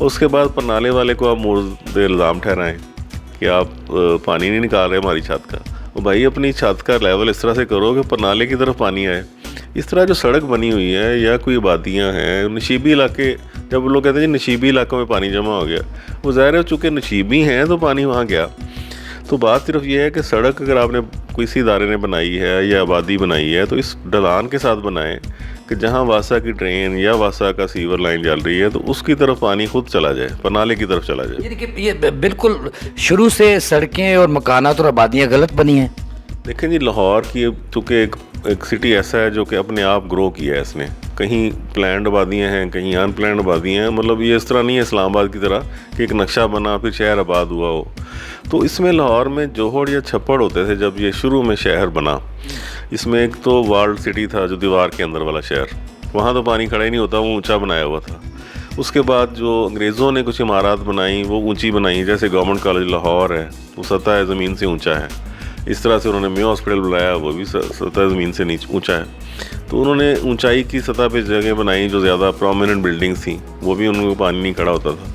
اس کے بعد پرنالے والے کو آپ مورد الزام ٹھہرائیں کہ آپ پانی نہیں نکال رہے ہماری چھت کا. بھائی اپنی چھت کا لیول اس طرح سے کرو کہ پرنالے کی طرف پانی آئے. اس طرح جو سڑک بنی ہوئی ہے یا کوئی آبادیاں ہیں نشیبی علاقے, جب لوگ کہتے ہیں جی نشیبی علاقوں میں پانی جمع ہو گیا, وہ ظاہر ہے چونکہ نشیبی ہیں تو پانی وہاں گیا. تو بات صرف یہ ہے کہ سڑک اگر آپ نے کسی ادارے نے بنائی ہے یا آبادی بنائی ہے تو اس ڈھلان کے ساتھ بنائیں کہ جہاں واسا کی ڈرین یا واسا کا سیور لائن چل رہی ہے تو اس کی طرف پانی خود چلا جائے, پرنالے کی طرف چلا جائے. یہ بالکل شروع سے سڑکیں اور مکانات اور آبادیاں غلط بنی ہیں. دیکھیں جی لاہور کی چونکہ ایک سٹی ایسا ہے جو کہ اپنے آپ گرو کیا ہے اس نے, کہیں پلانڈ آبادیاں ہیں کہیں ان پلانڈ آبادیاں ہیں, مطلب یہ اس طرح نہیں ہے اسلام آباد کی طرح کہ ایک نقشہ بنا پھر شہر آباد ہوا ہو. تو اس میں لاہور میں جوہڑ یا چھپڑ ہوتے تھے جب یہ شروع میں شہر بنا. اس میں ایک تو والڈ سٹی تھا جو دیوار کے اندر والا شہر, وہاں تو پانی کھڑا ہی نہیں ہوتا, وہ اونچا بنایا ہوا تھا. اس کے بعد جو انگریزوں نے کچھ عمارات بنائیں وہ اونچی بنائیں, جیسے گورنمنٹ کالج لاہور ہے وہ سطح زمین سے اونچا ہے. اس طرح سے انہوں نے میو ہاسپٹل بنایا, وہ بھی سطح زمین سے نیچے اونچا ہے. تو انہوں نے اونچائی کی سطح پہ جگہیں بنائیں جو زیادہ پرومیننٹ بلڈنگس تھیں, وہ بھی ان کو پانی نہیں کھڑا ہوتا تھا.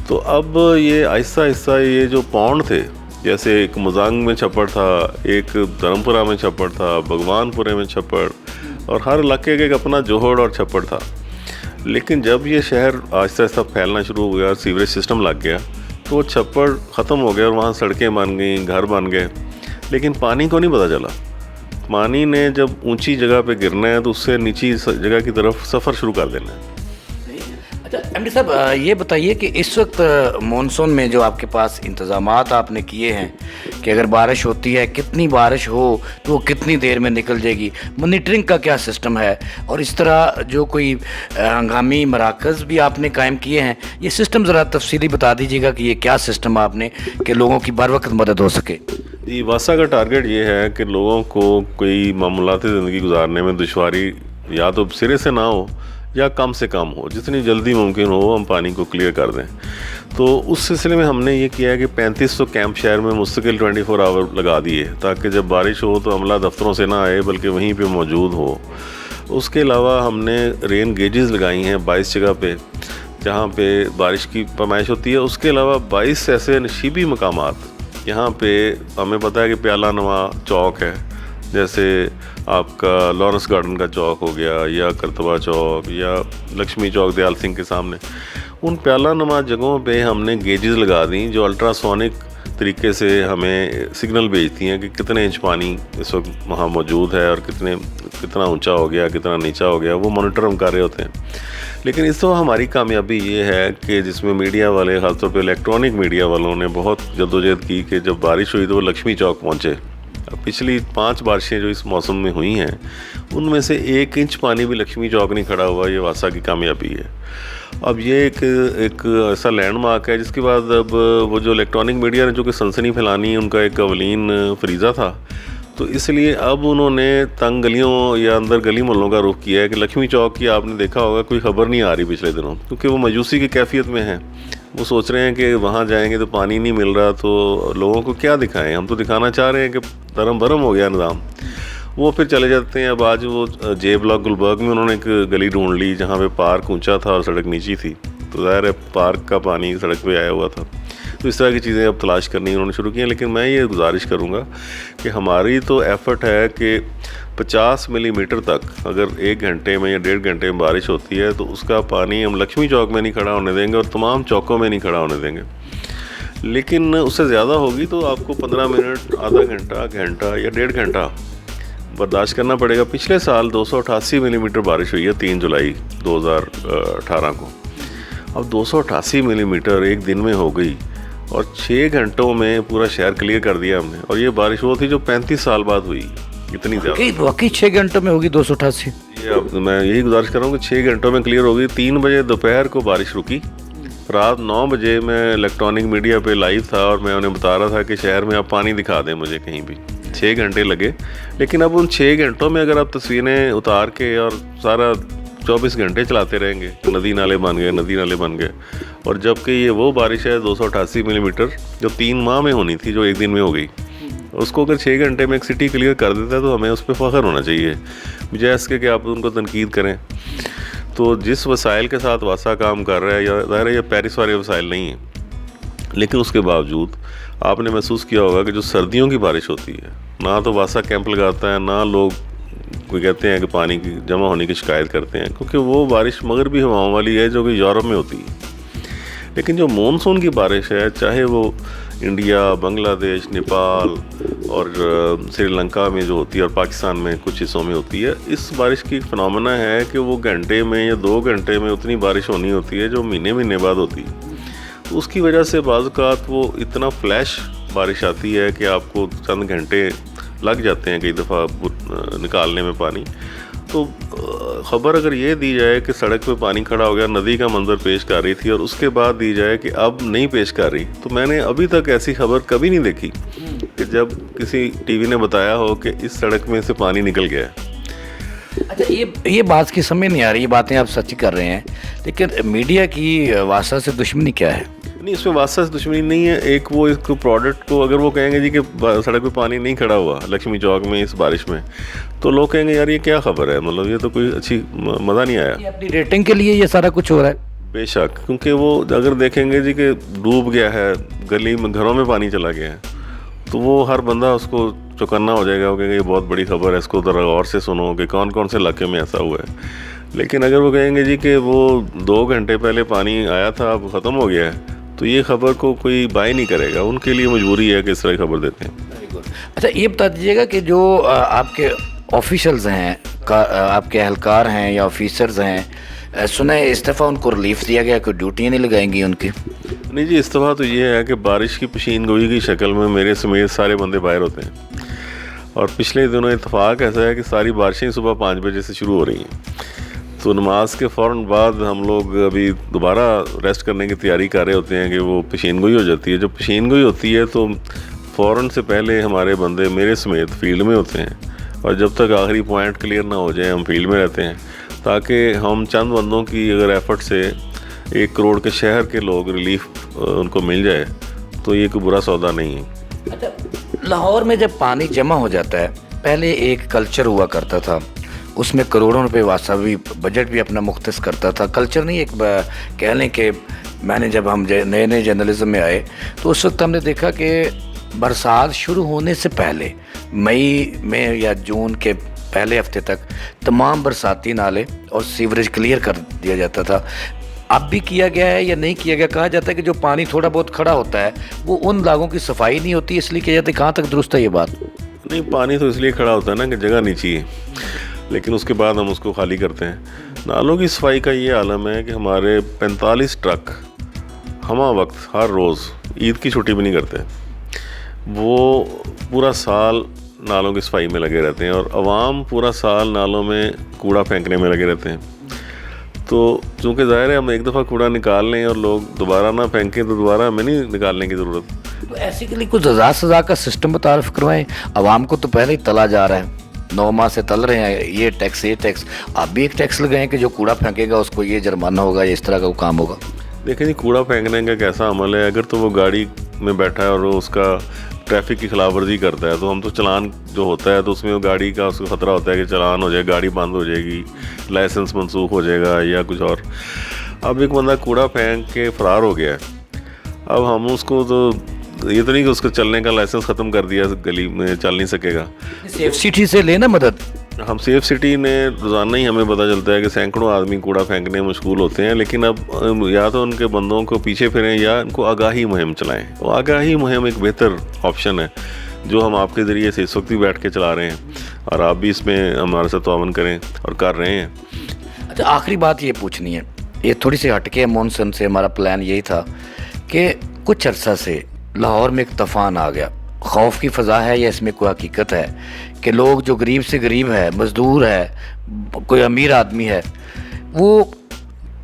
تو اب یہ آہستہ آہستہ یہ جو پونڈ تھے, جیسے ایک مزانگ میں چھپڑ تھا, ایک دھرمپورہ میں چھپڑ تھا, بھگوان پورے میں چھپڑ, اور ہر علاقے کا ایک اپنا جوہڑ اور چھپڑ تھا. لیکن جب یہ شہر آہستہ آہستہ پھیلنا شروع ہو گیا اور سیوریج سسٹم لگ گیا تو وہ چھپڑ ختم ہو گیا اور وہاں سڑکیں بن گئیں, گھر بن گئے. لیکن پانی کو نہیں پتہ چلا. پانی نے جب اونچی جگہ پہ گرنا ہے تو اس سے نیچی جگہ کی طرف سفر شروع کر دینا ہے. اچھا ایم ڈی صاحب, یہ بتائیے کہ اس وقت مانسون میں جو آپ کے پاس انتظامات آپ نے کیے ہیں کہ اگر بارش ہوتی ہے, کتنی بارش ہو تو وہ کتنی دیر میں نکل جائے گی, مانیٹرنگ کا کیا سسٹم ہے, اور اس طرح جو کوئی ہنگامی مراکز بھی آپ نے قائم کیے ہیں, یہ سسٹم ذرا تفصیلی بتا دیجیے گا کہ یہ کیا سسٹم آپ نے کہ لوگوں کی بر وقت مدد ہو سکے. جی, واسا کا ٹارگیٹ یہ ہے کہ لوگوں کو کوئی معمولاتی زندگی گزارنے میں دشواری یا تو سرے سے نہ ہو یا کم سے کم ہو, جتنی جلدی ممکن ہو ہم پانی کو کلیئر کر دیں. تو اس سلسلے میں ہم نے یہ کیا ہے کہ 3500 کیمپ شہر میں مستقل 24 آور لگا دیے تاکہ جب بارش ہو تو عملہ دفتروں سے نہ آئے بلکہ وہیں پہ موجود ہو. اس کے علاوہ ہم نے رین گیجز لگائی ہیں 22 جگہ پہ جہاں پہ بارش کی پیمائش ہوتی ہے. اس کے علاوہ 22 ایسے نشیبی مقامات یہاں پہ ہمیں پتہ ہے کہ پیالہ نما چوک ہے, جیسے آپ کا لارنس گارڈن کا چوک ہو گیا یا کرتبہ چوک یا لکشمی چوک دیال سنگھ کے سامنے. ان پیالہ نما جگہوں پہ ہم نے گیجز لگا دیں جو الٹرا سونک طریقے سے ہمیں سگنل بھیجتی ہیں کہ کتنے انچ پانی اس وقت وہاں موجود ہے اور کتنا اونچا ہو گیا, کتنا نیچا ہو گیا, وہ مانیٹر ہم کر رہے ہوتے ہیں. لیکن اس وقت ہماری کامیابی یہ ہے کہ جس میں میڈیا والے, خاص طور پہ الیکٹرانک میڈیا والوں نے بہت جدوجہد کی کہ جب بارش ہوئی تو وہ لکشمی چوک پہنچے. پچھلی 5 بارشیں جو اس موسم میں ہوئی ہیں ان میں سے 1 انچ پانی بھی لکشمی چوک نہیں کھڑا ہوا. یہ واسا کی کامیابی ہے. اب یہ ایک ایسا لینڈ مارک ہے جس کے بعد اب وہ جو الیکٹرانک میڈیا نے جو کہ سنسنی پھیلانی ہے ان کا ایک اولین فریضہ تھا, تو اس لیے اب انہوں نے تنگ گلیوں یا اندر گلی محلوں کا رخ کیا ہے کہ لکشمی چوک کی آپ نے دیکھا ہوگا کوئی خبر نہیں آ رہی پچھلے دنوں, کیونکہ وہ مایوسی کی کیفیت میں ہیں. وہ سوچ رہے ہیں کہ وہاں جائیں گے تو پانی نہیں مل رہا تو لوگوں کو کیا دکھائیں, ہم تو دکھانا چاہ رہے ہیں کہ دھرم برم ہو گیا نظام. وہ پھر چلے جاتے ہیں. اب آج وہ جے بلاک گلبرگ میں انہوں نے ایک گلی ڈھونڈ لی جہاں پہ پارک اونچا تھا اور سڑک نیچی تھی, تو ظاہر ہے پارک کا پانی سڑک پہ آیا ہوا تھا. تو اس طرح کی چیزیں اب تلاش کرنی انہوں نے شروع کی ہیں. لیکن میں یہ گزارش کروں گا کہ ہماری تو ایفرٹ ہے کہ 50 ملی میٹر تک اگر 1 گھنٹے میں یا 1.5 گھنٹے میں بارش ہوتی ہے تو اس کا پانی ہم لکشمی چوک میں نہیں کھڑا ہونے دیں گے اور تمام چوکوں میں نہیں کھڑا ہونے دیں گے. لیکن اس سے زیادہ ہوگی تو آپ کو 15 منٹ, آدھا گھنٹہ, گھنٹہ یا 1.5 گھنٹہ برداشت کرنا پڑے گا. پچھلے سال 288 ملی میٹر بارش ہوئی ہے 3 جولائی 2018 کو. اب 288 ملی میٹر ایک دن میں ہو گئی اور 6 گھنٹوں میں پورا شہر کلیئر کر دیا ہم نے. اور یہ بارش وہ تھی جو 35 سال بعد ہوئی, اتنی زیادہ. واقعی 6 گھنٹوں میں ہوگی 288. اب میں یہی گزارش کر رہا ہوں کہ 6 گھنٹوں میں کلیئر ہوگی. 3 بجے دوپہر کو بارش رکی, رات 9 بجے میں الیکٹرانک میڈیا پہ لائیو تھا اور میں انہیں بتا رہا تھا کہ شہر میں آپ پانی دکھا دیں مجھے کہیں بھی. 6 گھنٹے لگے. لیکن اب ان 6 گھنٹوں میں اگر آپ تصویریں اتار کے اور سارا 24 گھنٹے چلاتے رہیں گے, ندی نالے بن گئے, ندی نالے بن گئے. اور جب کہ یہ وہ بارش ہے 288 ملی میٹر جو 3 ماہ میں ہونی تھی, جو ایک دن میں ہو گئی, اس کو اگر 6 گھنٹے میں ایک سٹی کلیئر کر دیتا ہے تو ہمیں اس پہ فخر ہونا چاہیے, بجائے اس کے کہ آپ ان کو تنقید کریں. تو جس وسائل کے ساتھ واسا کام کر رہا ہے، یا ظاہر ہے یہ پیرس والے وسائل نہیں ہیں، لیکن اس کے باوجود آپ نے محسوس کیا ہوگا کہ جو سردیوں کی بارش ہوتی ہے، نہ تو واسا کیمپ لگاتا ہے، نہ لوگ کوئی کہتے ہیں کہ پانی کی جمع ہونے کی شکایت کرتے ہیں، کیونکہ وہ بارش مغربی ہواؤں والی ہے جو کہ یورپ میں ہوتی ہے۔ لیکن جو مونسون کی بارش ہے، چاہے وہ انڈیا، بنگلہ دیش، نیپال اور سری لنکا میں جو ہوتی ہے، اور پاکستان میں کچھ حصوں میں ہوتی ہے، اس بارش کی ایک فنامنا ہے کہ وہ گھنٹے میں یا 2 گھنٹے میں اتنی بارش ہونی ہوتی ہے جو مہینے بعد ہوتی ہے۔ تو اس کی وجہ سے بعض اوقات وہ اتنا فلیش بارش آتی ہے کہ آپ کو چند گھنٹے لگ جاتے ہیں کئی دفعہ نکالنے میں پانی۔ تو خبر اگر یہ دی جائے کہ سڑک پہ پانی کھڑا ہو گیا، ندی کا منظر پیش کر رہی تھی، اور اس کے بعد دی جائے کہ اب نہیں پیش کر رہی، تو میں نے ابھی تک ایسی خبر کبھی نہیں دیکھی کہ جب کسی ٹی وی نے بتایا ہو کہ اس سڑک میں سے پانی نکل گیا ہے۔ اچھا، یہ بات کی سمجھ نہیں آ رہی، یہ باتیں آپ سچ کر رہے ہیں، لیکن میڈیا کی واسطہ سے دشمنی کیا ہے؟ نہیں، اس میں واسطہ سے دشمنی نہیں ہے۔ ایک وہ اس کو پروڈکٹ کو اگر وہ کہیں گے جی کہ سڑک پہ پانی نہیں کھڑا ہوا لکشمی چوک میں اس بارش میں، تو لوگ کہیں گے یار یہ کیا خبر ہے، مطلب یہ تو کوئی اچھی مزہ نہیں آیا۔ یہ اپنی ریٹنگ کے لیے یہ سارا کچھ ہو رہا ہے؟ بے شک، کیونکہ وہ اگر دیکھیں گے جی کہ ڈوب گیا ہے، گلی میں گھروں میں پانی چلا گیا ہے، تو وہ ہر بندہ اس کو چوکنا ہو جائے گا، وہ کہیں گے یہ بہت بڑی خبر ہے، اس کو ذرا غور سے سنو کہ کون کون سے علاقے میں ایسا ہوا ہے۔ لیکن اگر وہ کہیں گے جی کہ وہ 2 گھنٹے پہلے پانی آیا تھا، اب ختم ہو گیا ہے، تو یہ خبر کو کوئی بائی نہیں کرے گا، ان کے لیے مجبوری ہے کہ اس طرح خبر دیتے ہیں۔ اچھا، یہ بتا دیجیے گا کہ جو آپ کے آفیشلز ہیں، آپ کے اہلکار ہیں یا آفیسرز ہیں، سنا ہے اس دفعہ ان کو ریلیف دیا گیا، کوئی ڈیوٹیاں نہیں لگائیں گی ان کی؟ نہیں جی، اس دفعہ تو یہ ہے کہ بارش کی پیشین گوئی کی شکل میں میرے سمیت سارے بندے باہر ہوتے ہیں، اور پچھلے دنوں اتفاق ایسا ہے کہ ساری بارشیں صبح 5 بجے سے شروع ہو رہی ہیں۔ تو نماز کے فوراً بعد ہم لوگ ابھی دوبارہ ریسٹ کرنے کی تیاری کر رہے ہوتے ہیں کہ وہ پیشین گوئی ہو جاتی ہے۔ جب پیشین گوئی ہوتی ہے تو فوراً سے پہلے ہمارے بندے میرے سمیت فیلڈ میں ہوتے ہیں، اور جب تک آخری پوائنٹ کلیئر نہ ہو جائے ہم فیلڈ میں رہتے ہیں، تاکہ ہم چند بندوں کی اگر ایفرٹ سے 1 کروڑ کے شہر کے لوگ ریلیف ان کو مل جائے تو یہ کوئی برا سودا نہیں ہے۔ اچھا، لاہور میں جب پانی جمع ہو جاتا ہے، پہلے ایک کلچر ہوا کرتا تھا، اس میں کروڑوں روپے واسطہ بھی بجٹ بھی اپنا مختص کرتا تھا، کلچر نہیں، ایک کہہ لیں کہ میں نے جب ہم نئے جرنلزم میں آئے تو اس وقت ہم نے دیکھا کہ برسات شروع ہونے سے پہلے مئی میں یا جون کے پہلے ہفتے تک تمام برساتی نالے اور سیوریج کلیئر کر دیا جاتا تھا۔ اب بھی کیا گیا ہے یا نہیں کیا گیا؟ کہا جاتا ہے کہ جو پانی تھوڑا بہت کھڑا ہوتا ہے وہ ان لاگوں کی صفائی نہیں ہوتی، اس لیے کیا جاتا ہے۔ کہاں تک درست ہے یہ بات؟ نہیں، پانی تو اس لیے کھڑا ہوتا ہے نا کہ جگہ نیچی ہے، لیکن اس کے بعد ہم اس کو خالی کرتے ہیں۔ نالوں کی صفائی کا یہ عالم ہے کہ ہمارے 45 ٹرک ہمہ وقت ہر روز، عید کی چھٹی بھی نہیں کرتے، وہ پورا سال نالوں کی صفائی میں لگے رہتے ہیں، اور عوام پورا سال نالوں میں کوڑا پھینکنے میں لگے رہتے ہیں۔ تو چونکہ ظاہر ہے ہم ایک دفعہ کوڑا نکال لیں اور لوگ دوبارہ نہ پھینکیں تو دوبارہ ہمیں نہیں نکالنے کی ضرورت۔ تو ایسے کے لیے کچھ سزا کا سسٹم متعارف کروائیں۔ عوام کو تو پہلے ہی تلا جا رہا ہے، 9 ماہ سے تل رہے ہیں، یہ ٹیکس، آپ بھی ایک ٹیکس لگائیں کہ جو کوڑا پھینکے گا اس کو یہ جرمانہ ہوگا، یا اس طرح کا کام ہوگا۔ دیکھیں جی، کوڑا پھینکنے کا کیسا عمل ہے، اگر تو وہ گاڑی میں بیٹھا ہے اور وہ اس کا ٹریفک کی خلاف ورزی کرتا ہے تو ہم تو چلان جو ہوتا ہے تو اس میں وہ گاڑی کا اس کو خطرہ ہوتا ہے کہ چلان ہو جائے، گاڑی بند ہو جائے گی، لائسنس منسوخ ہو جائے گا یا کچھ اور۔ اب ایک بندہ کوڑا پھینک کے فرار ہو گیا ہے، اب ہم اس کو تو یہ تو نہیں کہ اس کو چلنے کا لائسنس ختم کر دیا، گلی میں چل نہیں سکے گا۔ سیف سٹی سے لینا مدد۔ ہم سیف سٹی نے روزانہ ہی ہمیں پتہ چلتا ہے کہ سینکڑوں آدمی کوڑا پھینکنے میں مشغول ہوتے ہیں، لیکن اب یا تو ان کے بندوں کو پیچھے پھریں یا ان کو آگاہی مہم چلائیں۔ وہ آگاہی مہم ایک بہتر آپشن ہے جو ہم آپ کے ذریعے سے اس وقت بھی بیٹھ کے چلا رہے ہیں، اور آپ بھی اس میں ہمارے ساتھ تعاون کریں اور کر رہے ہیں۔ اچھا، آخری بات یہ پوچھنی ہے، یہ تھوڑی سی ہٹ کے مونسون سے ہمارا پلان یہی تھا کہ کچھ عرصہ سے لاہور میں ایک طوفان آ گیا، خوف کی فضا ہے یا اس میں کوئی حقیقت ہے کہ لوگ جو غریب سے غریب ہے، مزدور ہے، کوئی امیر آدمی ہے، وہ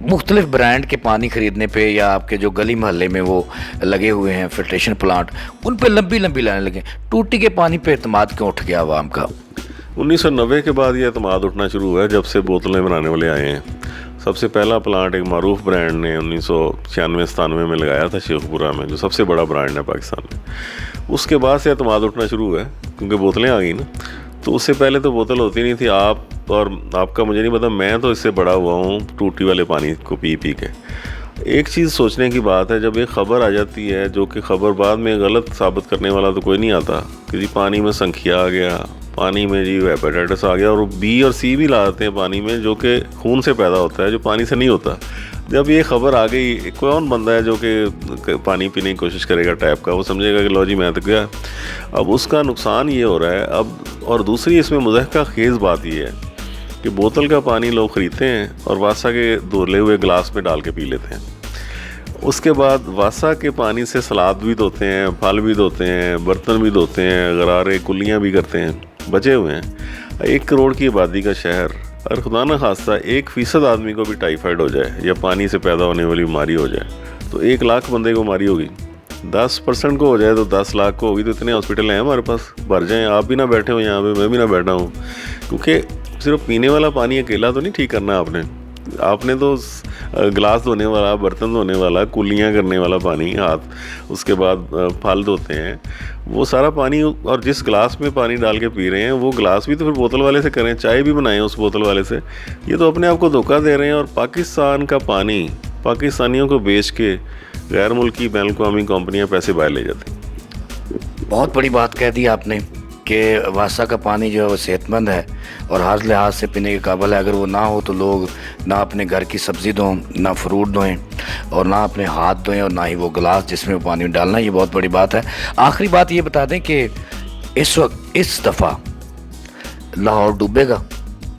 مختلف برانڈ کے پانی خریدنے پہ یا آپ کے جو گلی محلے میں وہ لگے ہوئے ہیں فلٹریشن پلانٹ، ان پہ لمبی لائنیں لگیں۔ ٹوٹی کے پانی پہ اعتماد کیوں اٹھ گیا عوام کا؟ 1990 کے بعد یہ اعتماد اٹھنا شروع ہوا ہے جب سے بوتلیں بنانے والے آئے ہیں۔ سب سے پہلا پلانٹ ایک معروف برانڈ نے 1996-97 میں لگایا تھا شیخ پورہ میں، جو سب سے بڑا برانڈ ہے پاکستان میں۔ اس کے بعد سے اعتماد اٹھنا شروع ہوا ہے کیونکہ بوتلیں آ گئی نا۔ تو اس سے پہلے تو بوتل ہوتی نہیں تھی، آپ اور آپ کا مجھے نہیں پتا، میں تو اس سے بڑا ہوا ہوں ٹوٹی والے پانی کو پی پی کے. ایک چیز سوچنے کی بات ہے، جب ایک خبر آ جاتی ہے جو کہ خبر بعد میں غلط ثابت کرنے والا تو کوئی نہیں آتا کہ جی پانی میں سنکھیا آ گیا، پانی میں جی ہیپیٹائٹس آ گیا، اور بی اور سی بھی لاتے ہیں پانی میں جو کہ خون سے پیدا ہوتا ہے، جو پانی سے نہیں ہوتا. جب یہ خبر آ گئی، کون بندہ ہے جو کہ پانی پینے کی کوشش کرے گا ٹیپ کا؟ وہ سمجھے گا کہ لو جی میں تو گیا. اب اس کا نقصان یہ ہو رہا ہے. اب اور دوسری اس میں مضحکہ خیز بات یہ ہے کہ بوتل کا پانی لوگ خریدتے ہیں اور واسا کے دھلے ہوئے گلاس میں ڈال کے پی لیتے ہیں. اس کے بعد واسا کے پانی سے سلاد بھی دھوتے ہیں، پھل بھی دھوتے ہیں، برتن بھی دھوتے ہیں، غرارے کلیاں بھی کرتے ہیں. بچے ہوئے ہیں 1 کروڑ کی آبادی کا شہر، اور خدا نہ خواستہ 1% آدمی کو بھی ٹائیفائڈ ہو جائے یا پانی سے پیدا ہونے والی بیماری ہو جائے تو 1 لاکھ بندے کو بیماری ہوگی. 10% کو ہو جائے تو 10 لاکھ کو ہوگی. تو اتنے ہاسپٹل ہیں ہمارے پاس، بھر جائیں. آپ بھی نہ بیٹھے ہوں یہاں پہ، میں بھی نہ بیٹھا ہوں. کیونکہ صرف پینے والا پانی اکیلا تو نہیں ٹھیک کرنا آپ نے تو گلاس دھونے والا، برتن دھونے والا، کلیاں کرنے والا پانی، ہاتھ، اس کے بعد پھل دھوتے ہیں، وہ سارا پانی، اور جس گلاس میں پانی ڈال کے پی رہے ہیں وہ گلاس بھی تو پھر بوتل والے سے کریں، چائے بھی بنائیں اس بوتل والے سے. یہ تو اپنے آپ کو دھوکہ دے رہے ہیں. اور پاکستان کا پانی پاکستانیوں کو بیچ کے غیر ملکی بین الاقوامی کمپنیاں پیسے باہر لے جاتی ہیں. بہت بڑی بات کہہ دی آپ نے کہ واسا کا پانی جو ہے وہ صحت مند ہے اور ہر لحاظ سے پینے کے قابل ہے. اگر وہ نہ ہو تو لوگ نہ اپنے گھر کی سبزی دھویں، نہ فروٹ دھوئیں، اور نہ اپنے ہاتھ دھوئیں، اور نہ ہی وہ گلاس جس میں پانی ڈالنا. یہ بہت بڑی بات ہے. آخری بات یہ بتا دیں کہ اس وقت اس دفعہ لاہور ڈوبے گا،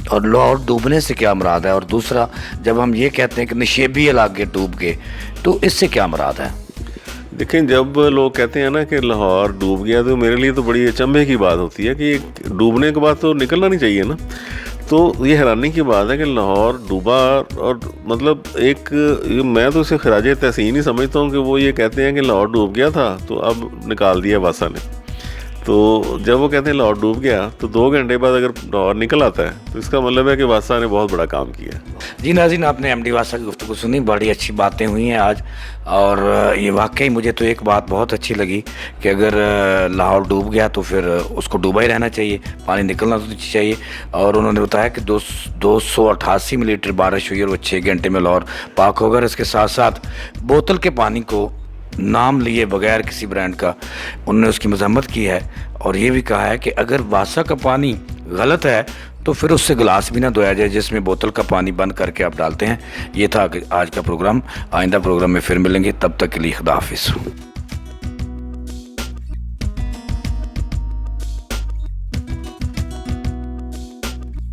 اور لاہور ڈوبنے سے کیا مراد ہے؟ اور دوسرا، جب ہم یہ کہتے ہیں کہ نشیبی علاقے ڈوب گئے تو اس سے کیا مراد ہے؟ دیکھیں، جب لوگ کہتے ہیں نا کہ لاہور ڈوب گیا تو میرے لیے تو بڑی اچنبھے کی بات ہوتی ہے کہ ڈوبنے کے بعد تو نکلنا نہیں چاہیے نا. تو یہ حیرانی کی بات ہے کہ لاہور ڈوبا، اور مطلب میں تو اسے خراج تحسین ہی سمجھتا ہوں کہ وہ یہ کہتے ہیں کہ لاہور ڈوب گیا تھا تو اب نکال دیا واسا نے. تو جب وہ کہتے ہیں لاہور ڈوب گیا تو 2 گھنٹے بعد اگر لاہور نکل آتا ہے تو اس کا مطلب ہے کہ واسا نے بہت بڑا کام کیا. جی ناظرین، آپ نے ایم ڈی واسا کی گفتگو سنی، بڑی اچھی باتیں ہوئی ہیں آج. اور یہ واقعی مجھے تو ایک بات بہت اچھی لگی کہ اگر لاہور ڈوب گیا تو پھر اس کو ڈوبا ہی رہنا چاہیے، پانی نکلنا تو چاہیے. اور انہوں نے بتایا کہ 288 ملی لیٹر بارش ہوئی اور وہ 6 گھنٹے میں لاہور پاک ہو گیا. اس کے ساتھ ساتھ بوتل کے پانی کو نام لیے بغیر کسی برانڈ کا انہوں نے اس کی مذمت کی ہے، اور یہ بھی کہا ہے کہ اگر واسا کا پانی غلط ہے تو پھر اس سے گلاس بھی نہ دھویا جائے جس میں بوتل کا پانی بند کر کے آپ ڈالتے ہیں. یہ تھا آج کا پروگرام. آئندہ پروگرام میں پھر ملیں گے، تب تک کے لیے خدا حافظ.